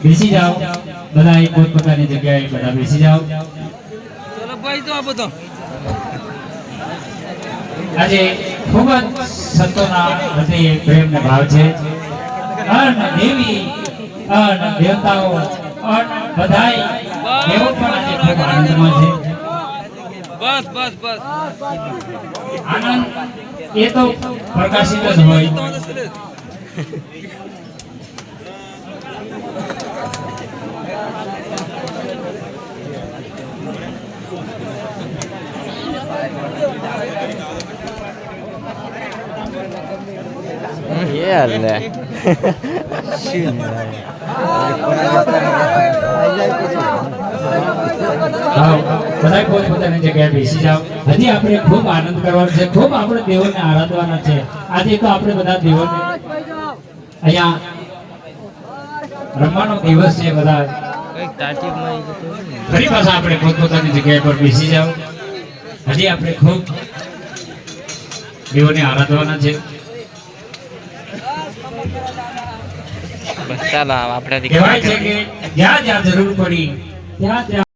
બેસી જાઓ બધા પોતપોતાની જગ્યાએ બધા બેસી જાઓ। ચલો ભાઈ તો આપો તો આજે ખૂબ જ સંતોના હૃદય પ્રેમ ને ભાવ છે। અન દેવી અન દેવતાઓ અન બધાય દેવો પણ આજે ખૂબ આનંદમાં છે। બસ બસ બસ આનંદ એ તો પ્રકાશિત જ હોય। Yalla. બધા પોતપોતાની જગ્યાએ બેસી જાઓ। હજી આપણે ખૂબ આનંદ કરવાનો છે, ખૂબ આપણે દેવોને આરાધવાના છે। આજે તો આપણે બધા દેવોને અહીંયા રમવાનો દિવસ છે। બધા ફરી પાછા આપણે પોતપોતાની જગ્યા પર બેસી જાઓ। હજી આપણે ખૂબ દેવોને આરાધવાના છે। ચાલો આપણે કહેવાય છે કે જ્યાં જ્યાં જરૂર પડી ત્યાં ત્યાં